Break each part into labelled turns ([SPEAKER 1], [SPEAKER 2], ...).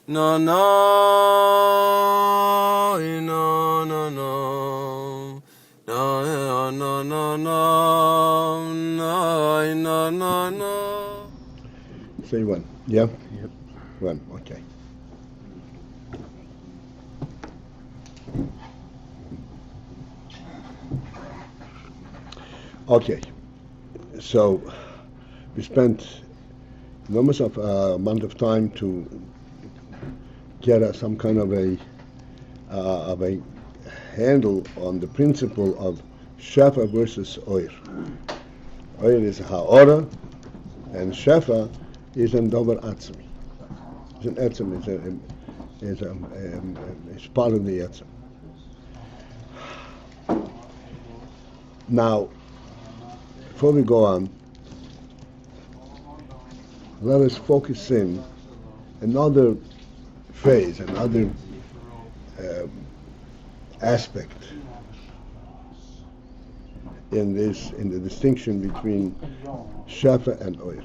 [SPEAKER 1] no, no, no, no, no. No, no, no, no, no, no, no, no.
[SPEAKER 2] Say one. Yeah? Yep. One. Okay. Okay. So we spent enormous amount of time to get some kind of a handle on the principle of Shefa versus Oir. Oir is Ha'ora, and Shefa is an Dover Atzmi. It's an Etzem, it's part of the Etzem. Now, before we go on, let us focus in another phase, another aspect in the distinction between Shefa and Oir.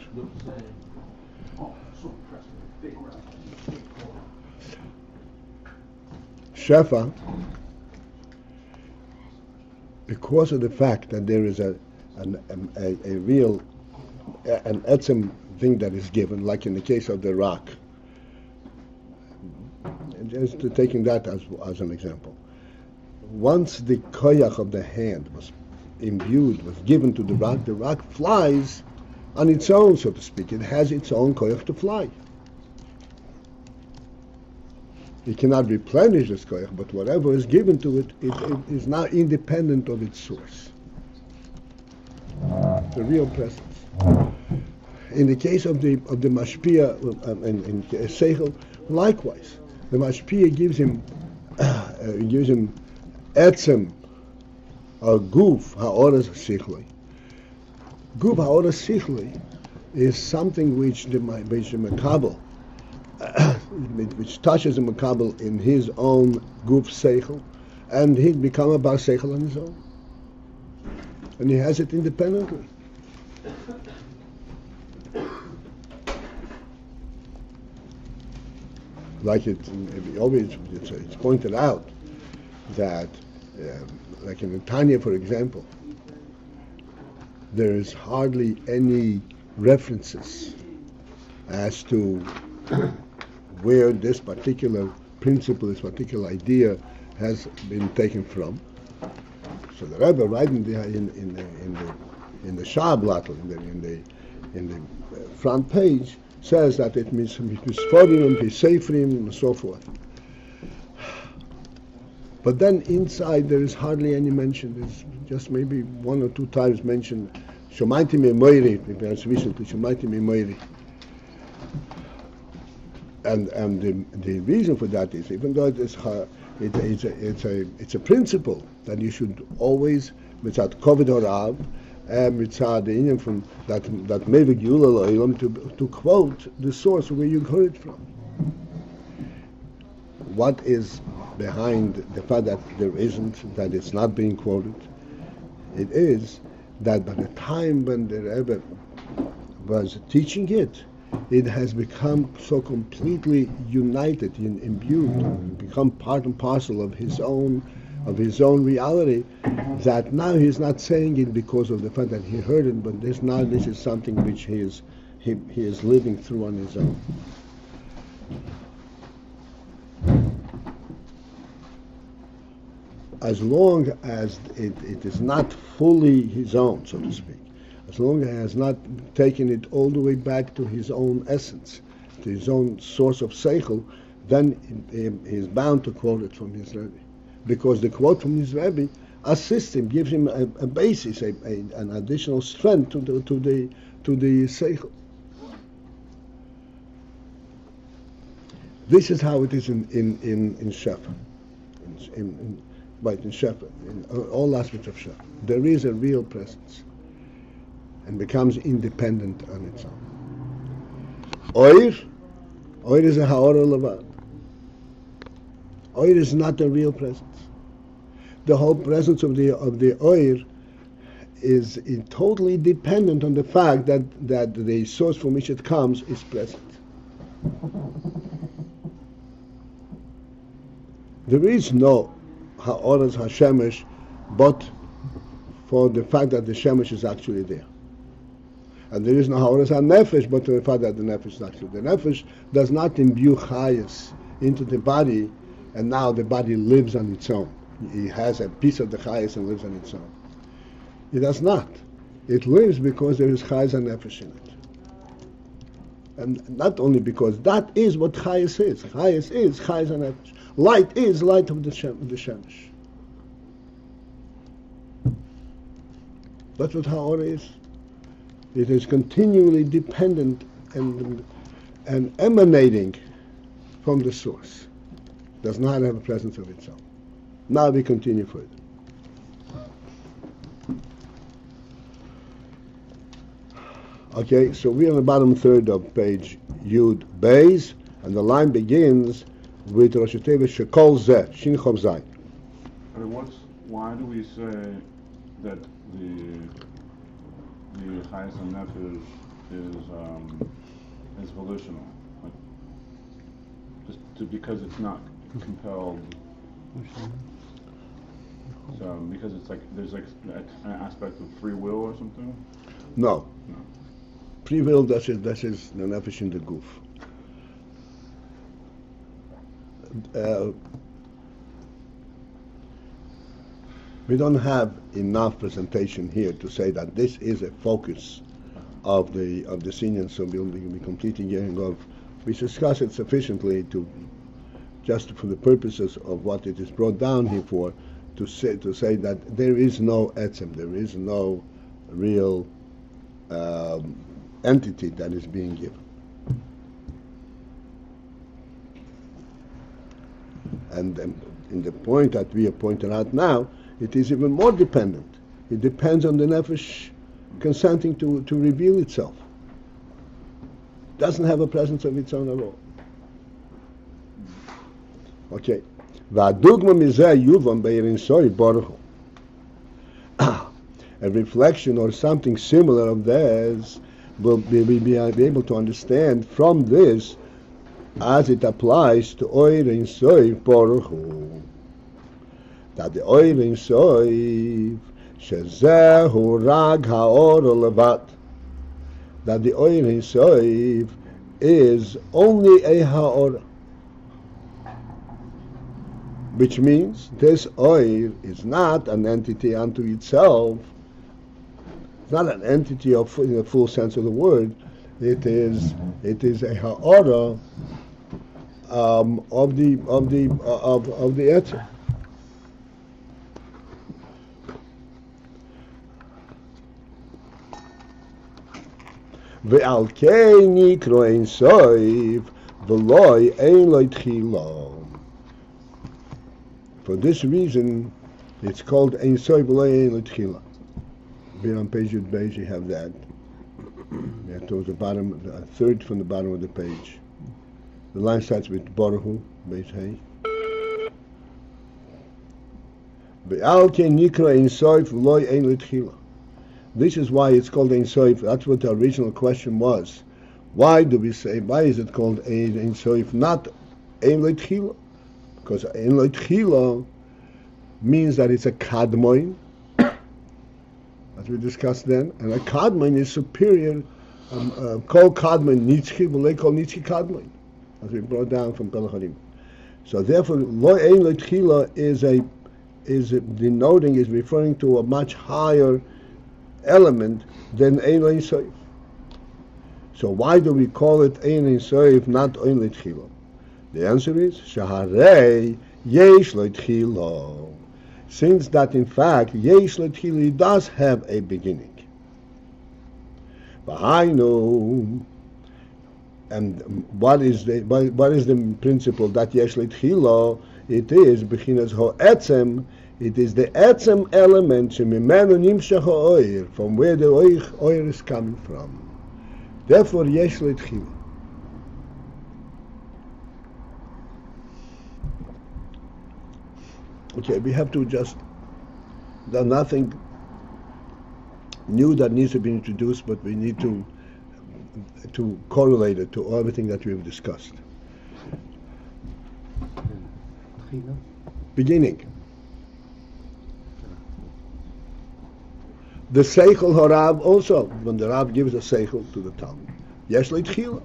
[SPEAKER 2] Shefa, because of the fact that there is a real an etzem thing that is given, like in the case of the rock, and just taking that as an example. Once the koyach of the hand was imbued, was given to the rock flies on its own, so to speak. It has its own koyach to fly. It cannot replenish this koyach, but whatever is given to it, it is now independent of its source. The real presence. In the case of the mashpia in seichel, likewise, the mashpia gives him etzem, or guf ha'oras sichlei. Guf ha'oras sichlei is something which the makabel, which touches the makabel in his own guf seichel, and he become a bar seichel on his own, and he has it independently. Like it's pointed out that, like in the Tanya, for example, there is hardly any references as to where this particular principle, this particular idea, has been taken from. So the Rebbe, right in the Shablatl, in the front page, says that it means Misforim and Pisefrim and so forth. But then inside there is hardly any mention. There's just maybe one or two times mentioned Shomaiti me moiri, perhaps recently Shomaiti me moiri. And the reason for that is, even though it's a principle that you should always, without kovid horav, and without the Indian from that mevig yula to quote the source where you heard it from. What is behind the fact that there isn't, that it's not being quoted? It is that by the time when the Rebbe was teaching it, it has become so completely united, imbued, become part and parcel of his own reality, that now he's not saying it because of the fact that he heard it, but this is something which he is living through on his own. As long as it is not fully his own, so to speak, as long as he has not taken it all the way back to his own essence, to his own source of seichel, then he is bound to quote it from his Rebbe. Because the quote from his Rebbe assists him, gives him a basis, an additional strength to the seichel. This is how it is in Shefa, in Shefa, in all aspects of Shefa. There is a real presence, and becomes independent on its own. Oir is a ha'ora levad. Oir is not a real presence. The whole presence of the oir is totally dependent on the fact that the source from which it comes is present. There is no ha'oras ha'shemesh, but for the fact that the shemesh is actually there. And there is no ha'oras ha'nefesh, but for the fact that the nefesh is actually there. The nefesh does not imbue chayas into the body, and now the body lives on its own. It has a piece of the chayas and lives on its own. It does not. It lives because there is chayas and nefesh in it. And not only because that is what chayas is. Chayas is chayas and nefesh. Light is light of the shemesh. That's what ha'or is. It is continually dependent and emanating from the source. Does not have a presence of its own. Now we continue further. Okay, so we're on the bottom third of page Yud Beis, and the line begins with Rosh Hashanah Shekol Zeh, Shin Chov Zayin.
[SPEAKER 3] Why do we say that the Chayas and Nefesh is volitional? Like, because it's not compelled. So because it's like there's like an aspect of free will or something.
[SPEAKER 2] No. Free will, that is the nefesh in the goof. We don't have enough presentation here to say that this is a focus of the senior, so we'll be completing hearing of. We discuss it sufficiently to just for the purposes of what it is brought down here for, to say that there is no etzem, there is no real entity that is being given. And in the point that we have pointed out now, it is even more dependent. It depends on the nefesh consenting to reveal itself. Doesn't have a presence of its own at all. Okay. והדוגמה מזה יובן באינסוי ברוך הוא. A reflection or something similar of theirs will be able to understand from this as it applies to Oir Insoi Baruch Hu. That the Oir Insoi Shezehu Rag Haor Levat. That the Oir Insoi is only a Haor. Which means this Oir is not an entity unto itself. It's not an entity in the full sense of the word. It is a ha'ara of the etzer. Ve'al kei nikro ein soif v'loi ein lo tchila. For this reason, it's called ein soif v'loi ein lo tchila. Here on page Yud Beis, you have that. Yeah, towards the bottom, a third from the bottom of the page. The line starts with Baruch Hu, Beis Hey. Be'al ken nikra ein soif loy ein l'tchila. This is why it's called ein soif. That's what the original question was. Why is it called ein soif, not ein l'tchila? Because ein l'tchila means that it's a kadmoin, as we discussed then, and a kadmon is superior. Kol kadmon nitzchi, v'lei kol nitzchi kadmon, as we brought down from Pelcharim. So therefore, lo ein l'tchila is denoting, is referring to a much higher element than ein l'soif. So why do we call it ein l'soif, not ein l'tchila? The answer is shaharei yesh l'tchila. Since that in fact yesh l'tchila does have a beginning. V'hainu, and what is the principle that yesh l'tchila? It is bechinas ho'etzem. It is the etzem element shemimenu nimshach ha'oir, from where the oir is coming from. Therefore yesh l'tchila. Okay, we have to just, there's nothing new that needs to be introduced, but we need to correlate it to everything that we've discussed. beginning. The Seichel Horav also, when the Rav gives a Seichel to the Talmud, Yesh Leitchila.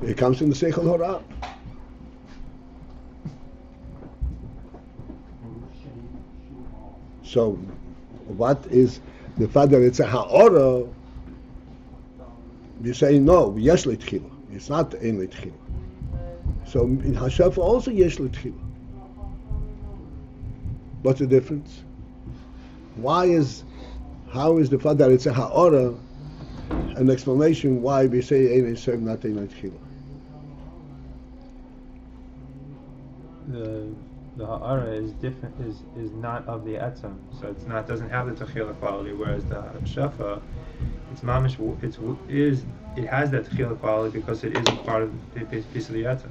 [SPEAKER 2] It comes in the Seichel Horav. So, what is the fact that it's a Ha'ora? You say no, Yesh Leitchila. It's not Ein Leitchila. So in Hashafa also Yesh Leitchila. What's the difference? How is the fact that it's a Ha'ora an explanation why we say Ein Leitchila, not Ein Leitchila?
[SPEAKER 4] The ha'ara is different, is not of the etzem, so doesn't have the techila quality. Whereas the shafa, it's mamish, it has that techila quality because it is a part of the piece of the etzem.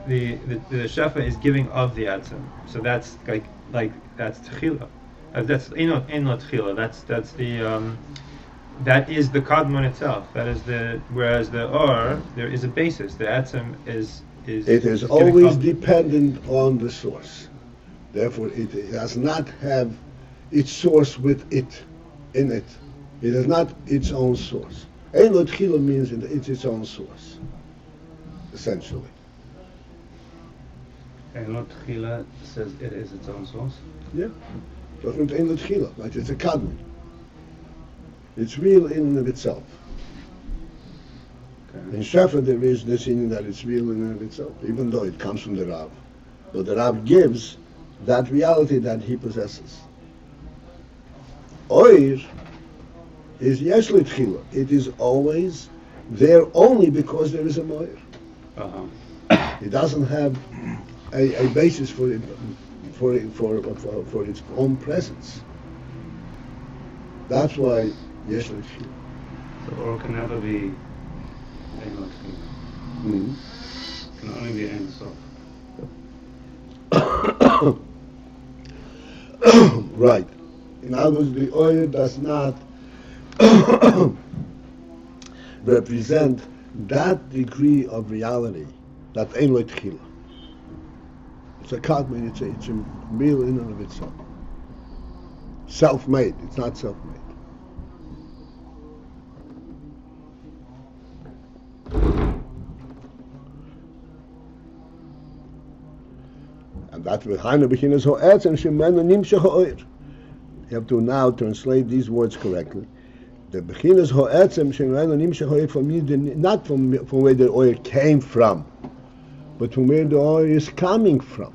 [SPEAKER 4] The shafa is giving of the etzem, so that's like that's techila. That's not techila. That's the that is the kadmon itself. That is whereas the or there is a basis. The etzem is.
[SPEAKER 2] It is always dependent on the source. Therefore, it does not have its source with it in it. It is not its own source. Ein lo tchila means it's its own source, essentially.
[SPEAKER 5] Ein lo tchila says it is its own source.
[SPEAKER 2] Yeah, that's not ein lo tchila, right? It's a kadmon. It's real in and of itself.
[SPEAKER 5] Okay.
[SPEAKER 2] In Shefa there is this meaning that it's real in and of itself, even though it comes from the Rav. But the Rav gives that reality that he possesses. Oir is yesh l'tchila. It is always there only because there is a moir.
[SPEAKER 5] Uh-huh.
[SPEAKER 2] It doesn't have a basis for its own presence. That's why yesh l'tchila.
[SPEAKER 5] So or can never be Ein lo tchila.
[SPEAKER 2] Mm-hmm.
[SPEAKER 5] Can only be Ein sof.
[SPEAKER 2] Right. In other words, the oil does not represent that degree of reality that Ein lo tchila. It's a kadmon. It's a real in and of itself. Self-made. It's not self-made. And that's with Hainu Bechinas Ho'etz and Shemenu Nimsha Ha'oir. You have to now translate these words correctly. The Bechinas Ho'etz and Shemenu Nimsha Ha'oir for me, not from where the oil came from, but from where the oil is coming from.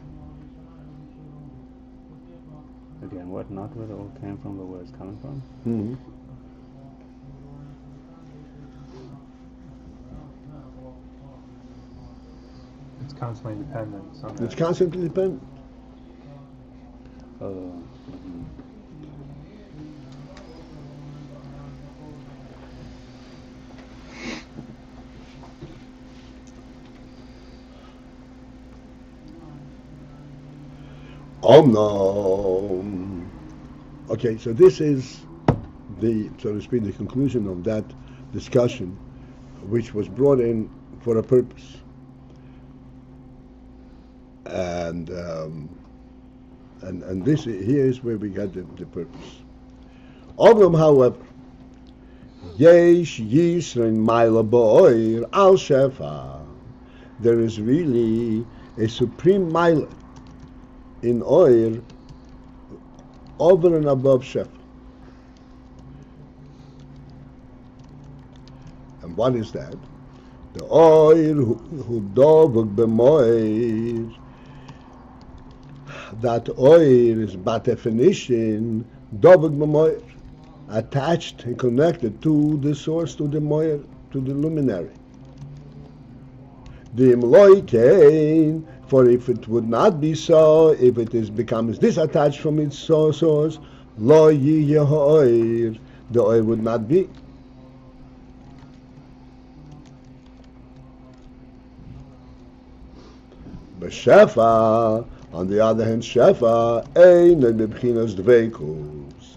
[SPEAKER 5] Again, what? Not where it all came from, but where it's coming from?
[SPEAKER 2] Mm-hmm.
[SPEAKER 4] It's constantly dependent.
[SPEAKER 2] It's constantly dependent. No. Okay, so this is the, so to speak, the conclusion of that discussion, which was brought in for a purpose. And this here is where we got the purpose. Omnam, however, yesh yisrin ma'ila bo'oir al shefa. There is really a supreme ma'ila in oil over and above shefa. And what is that? The oil who dovuk b'moir. That oil is by definition dovuk b'moir, attached and connected to the source, to the moir, to the luminary. The imloikein, for if it would not be so, if it becomes disattached from its source, lo yiyeh ha'oir, the oil would not be. B'shefa, on the other hand, shefa ein b'bchinas dveikus,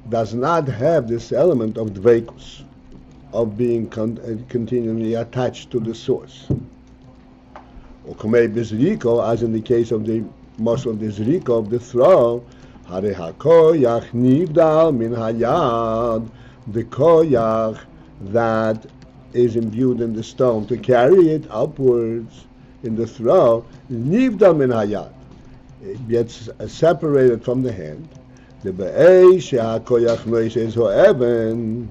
[SPEAKER 2] does not have this element of dveikus, of being continually attached to the source. Or kamei bizriko, as in the case of the muscle of the zriko, of the throw, hare hakoyach nivdal min hayad, the koyach that is imbued in the stone to carry it upwards in the throw, nivdal min hayad, it gets separated from the hand. The Beis hakoyach noises ho'even,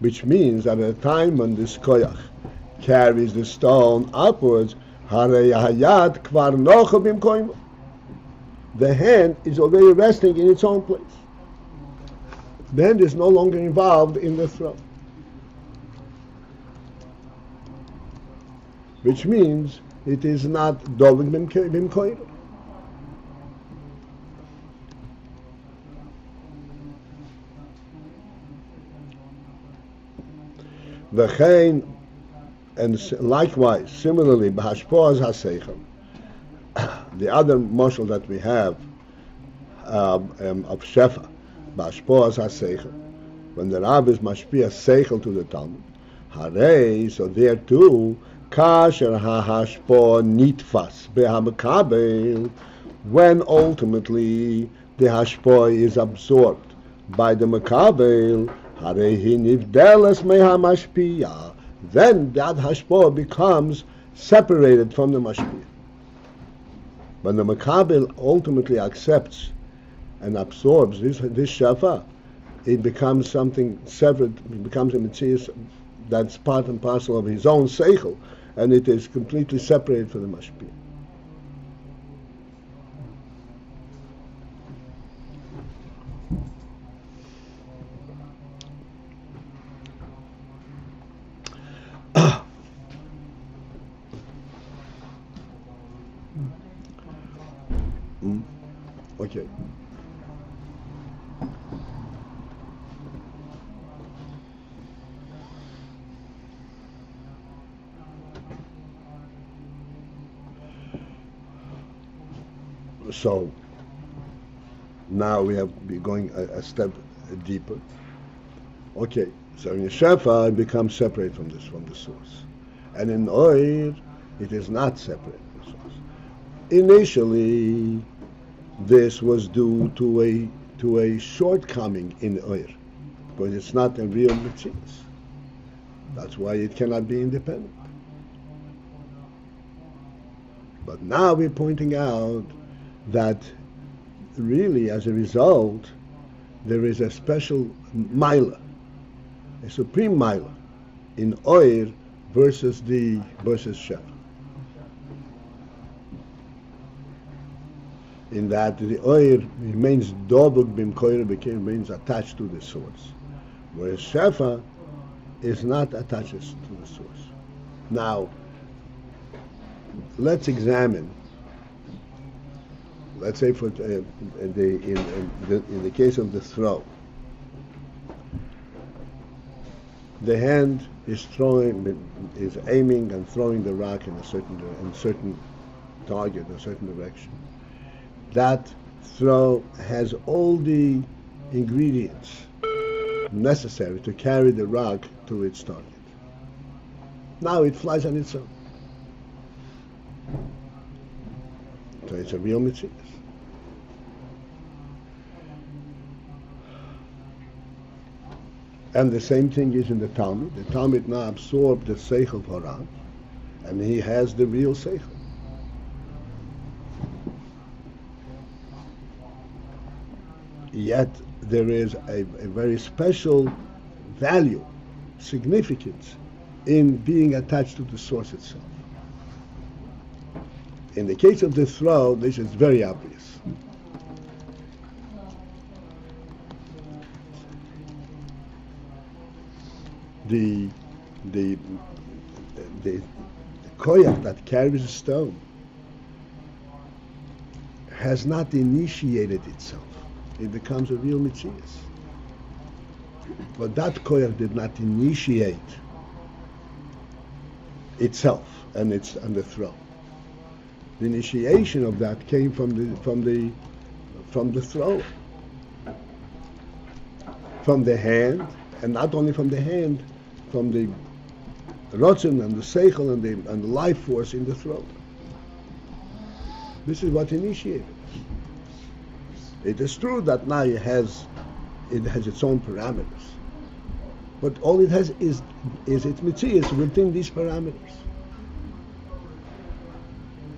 [SPEAKER 2] which means that at a time when this koyach carries the stone upwards, the hand is already resting in its own place. The hand is no longer involved in the throw. Which means it is not dovig bimkoir. V'chein, and likewise, similarly, b'hashpoaz haseichel, the other mashal that we have of shefa, b'hashpoaz haseichel, when the Rav is mashpia seichel to the Talmud, harei, so there too, kasher ha'hashpo nitfas be'hamekabel, when ultimately the hashpo is absorbed by the mekabel, harei hi nivdelas me'hamashpia, then that hashpah becomes separated from the mashpia. When the makabel ultimately accepts and absorbs this shefa, it becomes something separate. It becomes a mitzias that's part and parcel of his own seichel, and it is completely separated from the mashpia. Okay. So now we have be going a step deeper. Okay, so in Shefa it becomes separate from the source, and in Oir it is not separate from the source. Initially, this was due to a shortcoming in Oir, because it's not a real Metzias. That's why it cannot be independent. But now we're pointing out that really, as a result, there is a special Maila, a supreme Maila in Oir versus Shefa. In that the oil remains dobuk bimkoir, remains attached to the source, whereas shefa is not attached to the source. Now, let's examine. Let's say for in the case of the throw, the hand is aiming and throwing the rock in a certain target, a certain direction. That throw has all the ingredients necessary to carry the rock to its target. Now it flies on its own. So it's a real Metzias. And the same thing is in the Talmud. The Talmud now absorbed the Seichel of Haran, and he has the real Seichel. Yet there is a very special value, significance in being attached to the source itself. In the case of the throw, this is very obvious. The koyach that carries a stone has not initiated itself. It becomes a real Metzias. But that koyach did not initiate itself and the throw. The initiation of that came from the thrower, from the hand, and not only from the hand, rotzen and the seichel and the life force in the throat. This is what initiated. It is true that now it has its own parameters, but all it has is its mitzias within these parameters.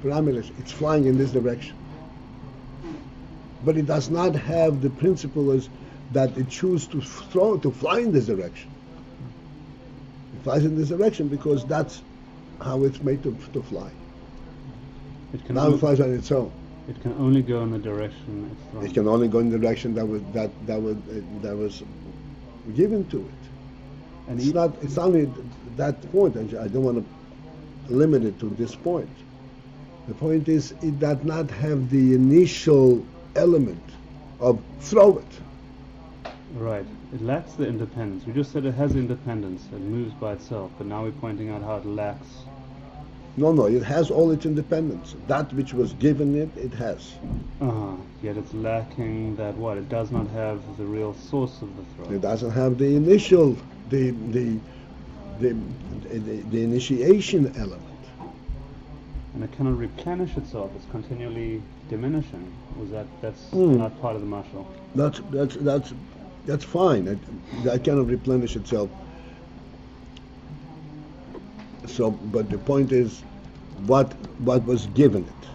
[SPEAKER 2] It's flying in this direction, but it does not have the principle as that it chooses to fly in this direction. It flies in this direction because that's how it's made to fly. Now it flies on its own.
[SPEAKER 5] It can only go in the direction it's from.
[SPEAKER 2] It can only go in the direction that was given to it.
[SPEAKER 5] And
[SPEAKER 2] It's only that point. I don't want to limit it to this point. The point is, it does not have the initial element of throw it.
[SPEAKER 5] Right. It lacks the independence. We just said it has independence. It moves by itself. But now we're pointing out how it lacks.
[SPEAKER 2] No, it has all its independence. That which was given it has.
[SPEAKER 5] Yet it's lacking that what? It does not have the real source of the throw.
[SPEAKER 2] It doesn't have the initial, the initiation element.
[SPEAKER 5] And it cannot replenish itself. It's continually diminishing. That's not part of the mashal?
[SPEAKER 2] That's fine. That cannot replenish itself. So, but the point is, what was given it?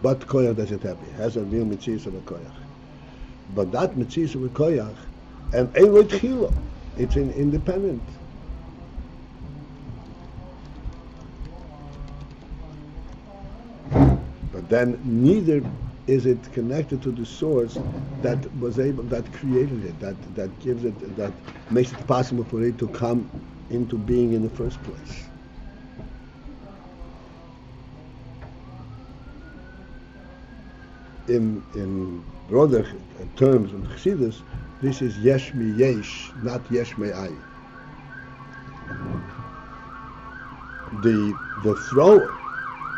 [SPEAKER 2] What koyach does it have? It has a real mitzvah of a koyach. But that mitzvah of a koyach, and elot chilo, it's independent. But then neither is it connected to the source that created it, that gives it, that makes it possible for it to come into being in the first place. In broader terms in Chassidus, this is yesh mi yesh, not yesh mi ayin. The thrower,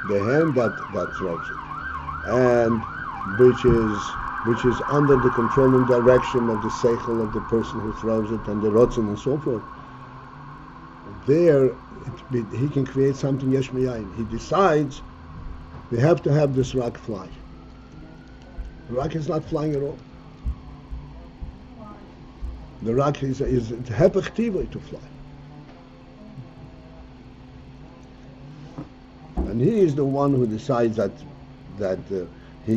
[SPEAKER 2] the hand that throws it, and which is under the controlling direction of the seichel of the person who throws it and the rotzen and so forth. There, he can create something yesh mi ayin. He decides we have to have this rock fly. The rock is not flying at all. The rock is hepech tivoi to fly. And he is the one who decides that he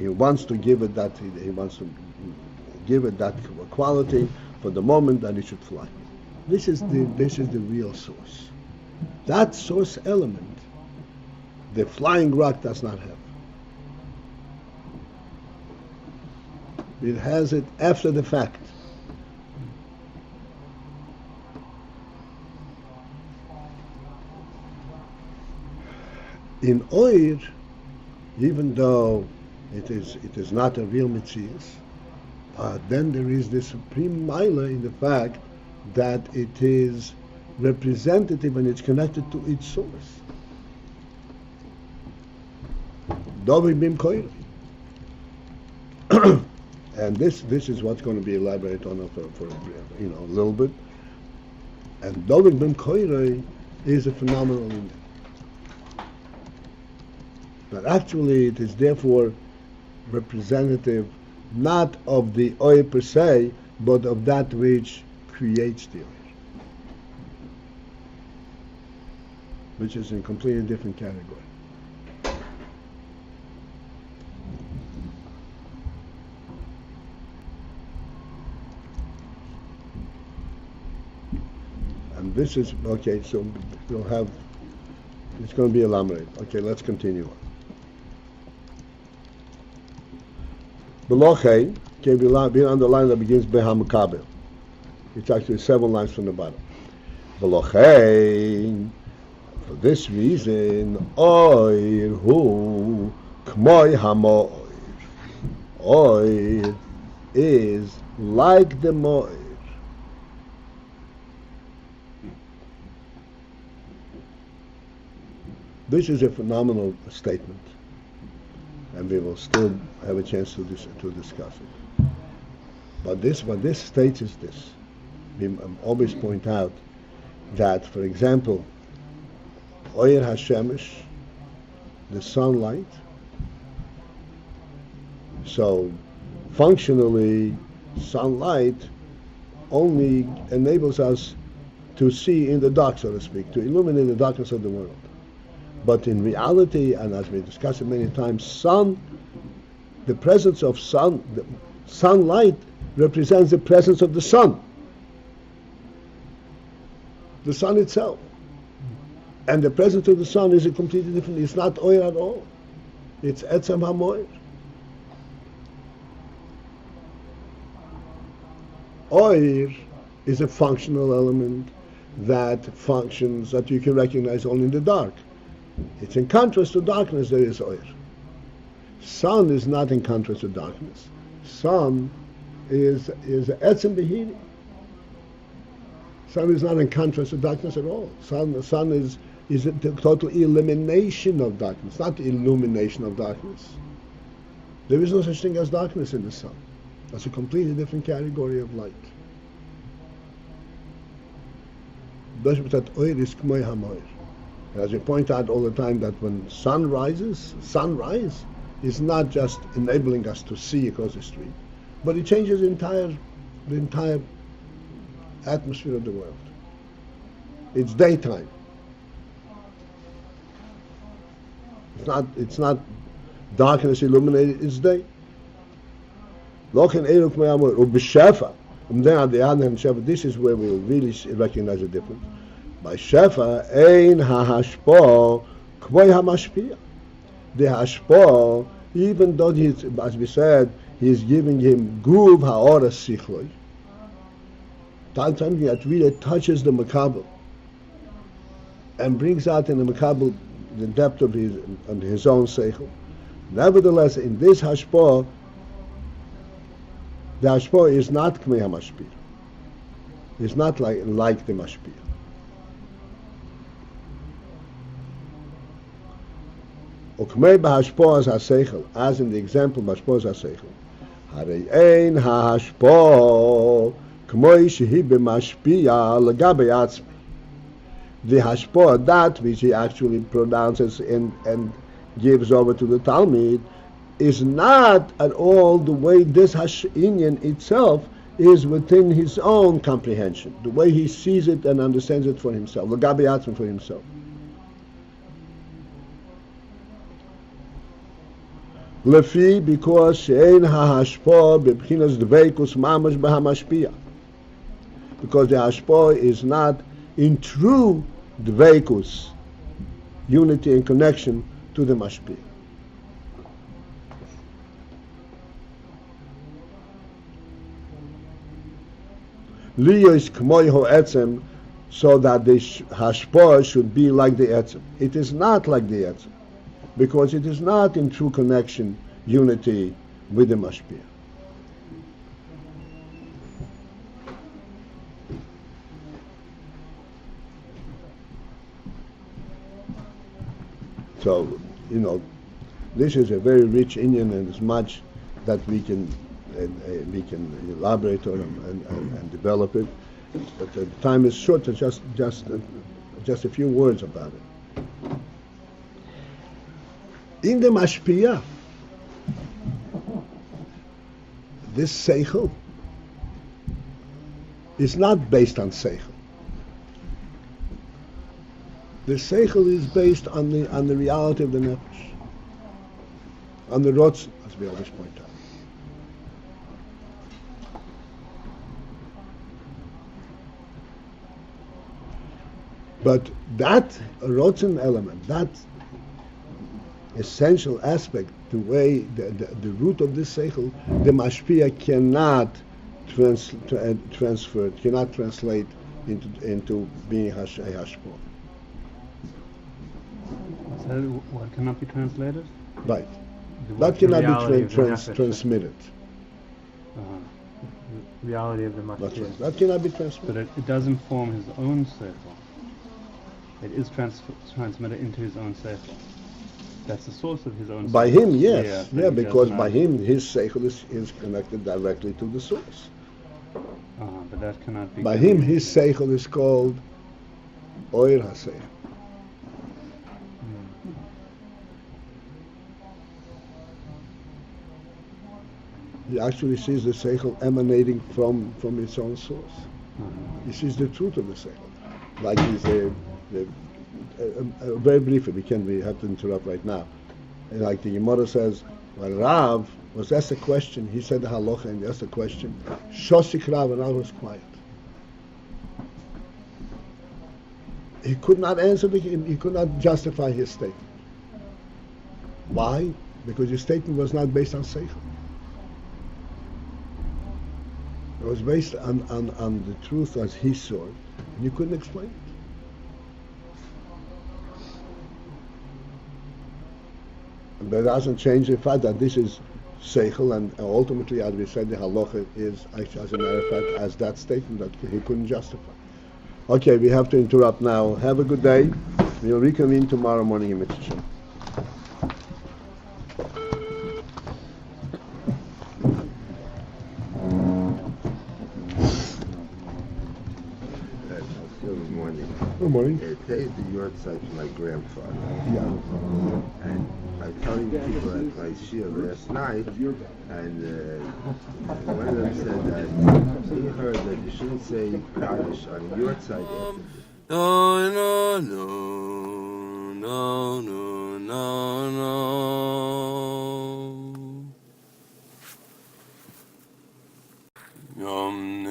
[SPEAKER 2] wants to give it that he wants to give it that quality for the moment that it should fly. This is the real source. That source element, the flying rock does not have. It has it after the fact. In Oir, even though it is not a real Metzias, then there is this supreme Maila in the fact that it is representative and it's connected to its source. Dovi bim koiri. And this is what's going to be elaborated on for a little bit. And Dovi bim koiri is a phenomenal unit. But actually it is therefore representative not of the oil per se, but of that which creates the oil, which is in a completely different category. And this is, okay, so we'll have, it's going to be elaborated. Okay, let's continue on. Beloche can be on the line that begins Behamukabel. It's actually 7 lines from the bottom. Beloche, for this reason, Oir hu kmoi hamoir. Oir is like the moir. This is a phenomenal statement, and we will still have a chance to discuss it. But what this states is this: we always point out that, for example, Oyer HaShemesh, the sunlight, so functionally, sunlight only enables us to see in the dark, so to speak, to illuminate the darkness of the world. But in reality, and as we discussed it many times, the presence of sunlight represents the presence of the sun itself. And the presence of the sun is a completely different, it's not oil at all. It's etzem hamoir. Oil is a functional element that functions, that you can recognize only in the dark. It's in contrast to darkness, there is oil. Sun is not in contrast to darkness. Sun is etzem behiri. Sun is not in contrast to darkness at all. Sun is a total elimination of darkness, not illumination of darkness. There is no such thing as darkness in the sun. That's a completely different category of light. As we point out all the time, that when sunrise is not just enabling us to see across the street, but it changes the entire atmosphere of the world. It's daytime. It's not darkness illuminated, it's day. This is where we'll really recognize the difference. By Shefa, Ein hahashpo k'voi hamashpia. The hashpo, even though as we said, he's giving him guv ha'ora sichloi, something that really touches the makabel and brings out in the makabel the depth of his own seichel. Nevertheless, in this hashpo, the hashpo is not k'mei hamashpia. It's not like the mashpia. Ukmei b'hashpo ha'seichel, as in the example b'hashpo ha'seichel. Harei ein ha'hashpo k'moi shehi b'mashpia l'gabei atzmi. The hashpo, that which he actually pronounces and gives over to the Talmud, is not at all the way this Inyan itself is within his own comprehension, the way he sees it and understands it for himself, l'gabei atzmi, for himself. Lefi, because she'ein ha'hashpo b'bchinas dveikus mamash b'hamashpia, because the hashpo is not in true dveikus, unity and connection to the mashpia. Liyo is k'moi ho'etzem, so that the hashpo should be like the etzem. It is not like the etzem, because it is not in true connection, unity with the mashpia. So, this is a very rich Indian, and there's much that we can elaborate on and develop it. But the time is short, so just a few words about it. In the mashpia, this seichel is not based on seichel. The seichel is based on the reality of the nefesh, on the rotzen, as we always point out. But that rotzen element, that essential aspect, the way the root of this seichel, the mashpia cannot transfer, cannot translate into being a hashpo.
[SPEAKER 5] So what cannot be translated?
[SPEAKER 2] Right.
[SPEAKER 5] What's
[SPEAKER 2] That cannot
[SPEAKER 5] reality
[SPEAKER 2] be
[SPEAKER 5] of the nefesh?
[SPEAKER 2] transmitted.
[SPEAKER 5] Reality of the
[SPEAKER 2] That's
[SPEAKER 5] mashpia.
[SPEAKER 2] right. That cannot be
[SPEAKER 5] But
[SPEAKER 2] transmitted.
[SPEAKER 5] it doesn't form his own seichel. It is transmitted into his own seichel. That's the source of his own
[SPEAKER 2] By
[SPEAKER 5] seichel.
[SPEAKER 2] him, yes.
[SPEAKER 5] but
[SPEAKER 2] Yeah,
[SPEAKER 5] he
[SPEAKER 2] because
[SPEAKER 5] does
[SPEAKER 2] by
[SPEAKER 5] not-
[SPEAKER 2] him, his seichel is connected directly to the source.
[SPEAKER 5] But that cannot be.
[SPEAKER 2] By him, his seichel is called Oir HaSeichel. He actually sees the seichel emanating from its own source. He sees the truth of the seichel. Like he's very briefly, we have to interrupt right now. And like the Gemara says, when Rav was asked a question, he said the halacha and he asked a question, Shosik Rav, and Rav was quiet. He could not answer, he could not justify his statement. Why? Because his statement was not based on seichel. It was based on the truth as he saw it, and you couldn't explain it. And that doesn't change the fact that this is seichel, and ultimately, as we said, the halacha is, actually, as a matter of fact, as that statement that he couldn't justify. Okay, we have to interrupt now. Have a good day. We'll reconvene tomorrow morning in Mitzvah.
[SPEAKER 6] Good morning.
[SPEAKER 2] Good morning.
[SPEAKER 6] Today is the yahrzeit of my grandfather.
[SPEAKER 2] Yeah.
[SPEAKER 6] And I was telling people at my shiur last night, and one of them said that he heard that you shouldn't say Kaddish on yahrzeit after.
[SPEAKER 1] No, no, no, no, no, no, no. Yom